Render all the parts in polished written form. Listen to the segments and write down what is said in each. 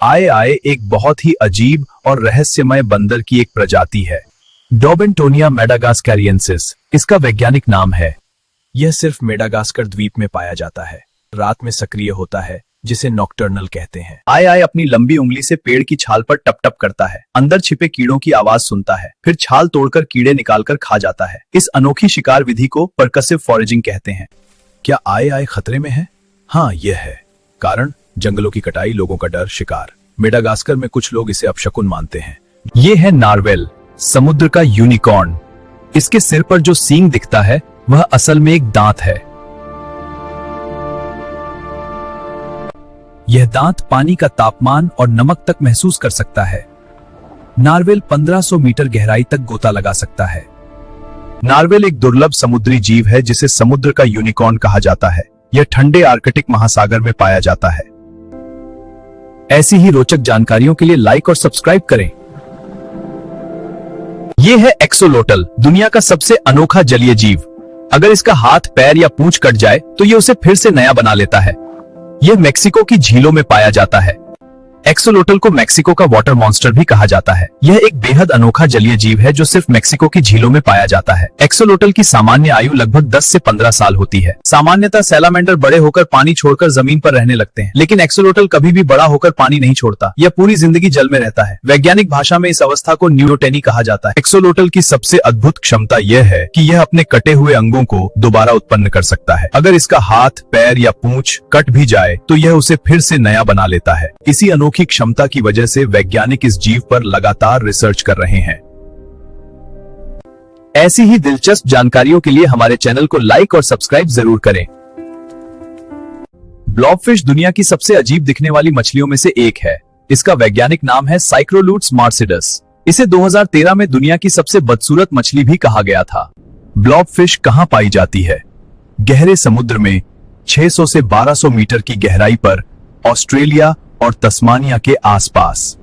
आए आए एक बहुत ही अजीब और रहस्यमय बंदर की एक प्रजाति है, डॉबेंटोनिया मेडागास्करियंसिस इसका वैज्ञानिक नाम है। यह सिर्फ मेडागास्कर द्वीप में पाया जाता है, रात में सक्रिय होता है, जिसे नॉकटर्नल कहते हैं। आए आए अपनी लंबी उंगली से पेड़ की छाल पर टप टप करता है, अंदर छिपे कीड़ों की आवाज सुनता है, फिर छाल तोड़कर कीड़े निकालकर खा जाता है। इस अनोखी शिकार विधि को परकसिव फॉरेजिंग कहते हैं। क्या आए आए खतरे में है? हाँ, यह है। कारण जंगलों की कटाई, लोगों का डर, शिकार। मेडागास्कर में कुछ लोग इसे अपशकुन मानते हैं। ये है नार्वेल, समुद्र का यूनिकॉर्न। इसके सिर पर जो सींग दिखता है वह असल में एक दांत है। यह दांत पानी का तापमान और नमक तक महसूस कर सकता है। नार्वेल 1500 मीटर गहराई तक गोता लगा सकता है। नार्वेल एक दुर्लभ समुद्री जीव है जिसे समुद्र का यूनिकॉर्न कहा जाता है। यह ठंडे आर्कटिक महासागर में पाया जाता है। ऐसी ही रोचक जानकारियों के लिए लाइक और सब्सक्राइब करें। यह है एक्सोलोटल, दुनिया का सबसे अनोखा जलीय जीव। अगर इसका हाथ, पैर या पूंछ कट जाए तो यह उसे फिर से नया बना लेता है। यह मेक्सिको की झीलों में पाया जाता है। एक्सोलोटल को मेक्सिको का वाटर मॉन्स्टर भी कहा जाता है। यह एक बेहद अनोखा जलीय जीव है जो सिर्फ मेक्सिको की झीलों में पाया जाता है। एक्सोलोटल की सामान्य आयु लगभग 10 से 15 साल होती है। सामान्यतः सैलामेंडर बड़े होकर पानी छोड़कर जमीन पर रहने लगते हैं, लेकिन एक्सोलोटल कभी भी बड़ा होकर पानी नहीं छोड़ता। यह पूरी जिंदगी जल में रहता है। वैज्ञानिक भाषा में इस अवस्था को न्यूरोटेनी कहा जाता है। एक्सोलोटल की सबसे अद्भुत क्षमता यह है कि यह अपने कटे हुए अंगों को दोबारा उत्पन्न कर सकता है। अगर इसका हाथ, पैर या पूंछ कट भी जाए तो यह उसे फिर से नया बना लेता है। इसी अनोखी क्षमता की वजह से वैज्ञानिक इस जीव पर लगातार रिसर्च कर रहे हैं। ऐसी ही दिलचस्प जानकारियों के लिए हमारे चैनल को लाइक और सब्सक्राइब जरूर करें। ब्लॉबफिश दुनिया की सबसे अजीब दिखने वाली मछलियों में से एक है। इसका वैज्ञानिक नाम है साइक्रोलूट्स मार्सिडस। इसे 2013 में दुनिया की सबसे बदसूरत मछली भी कहा गया था। ब्लॉबफिश कहां पाई जाती है? गहरे समुद्र में 600 से 1200 मीटर की गहराई पर, ऑस्ट्रेलिया और तस्मानिया के आसपास।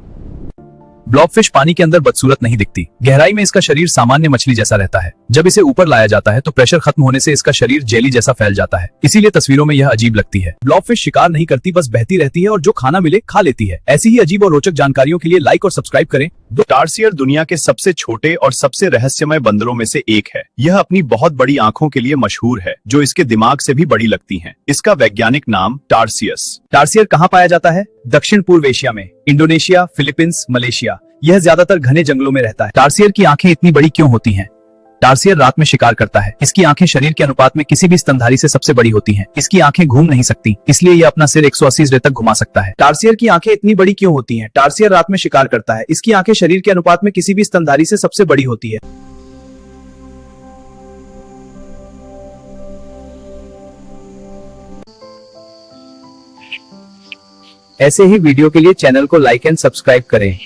ब्लॉबफिश पानी के अंदर बदसूरत नहीं दिखती। गहराई में इसका शरीर सामान्य मछली जैसा रहता है। जब इसे ऊपर लाया जाता है तो प्रेशर खत्म होने से इसका शरीर जेली जैसा फैल जाता है, इसीलिए तस्वीरों में यह अजीब लगती है। ब्लॉबफिश शिकार नहीं करती, बस बहती रहती है और जो खाना मिले खा लेती है। ऐसी ही अजीब और रोचक जानकारियों के लिए लाइक और सब्सक्राइब करें। टार्सियर दुनिया के सबसे छोटे और सबसे रहस्यमय बंदरों में से एक है। यह अपनी बहुत बड़ी आंखों के लिए मशहूर है, जो इसके दिमाग से भी बड़ी लगती हैं। इसका वैज्ञानिक नाम टार्सियस। टार्सियर कहाँ पाया जाता है? दक्षिण पूर्व एशिया में, इंडोनेशिया, फिलीपींस, मलेशिया। यह ज्यादातर घने जंगलों में रहता है। टार्सियर की आंखें इतनी बड़ी क्यों होती हैं? टार्सियर रात में शिकार करता है। इसकी आंखें शरीर के अनुपात में किसी भी स्तनधारी से सबसे बड़ी होती हैं। इसकी आंखें घूम नहीं सकती, इसलिए यह अपना सिर 180 डिग्री तक घुमा सकता है। टार्सियर की आंखें इतनी बड़ी क्यों होती हैं? टार्सियर रात में शिकार करता है। इसकी आंखें शरीर के अनुपात में किसी भी स्तनधारी से सबसे बड़ी होती है। ऐसे ही वीडियो के लिए चैनल को लाइक एंड सब्सक्राइब करें।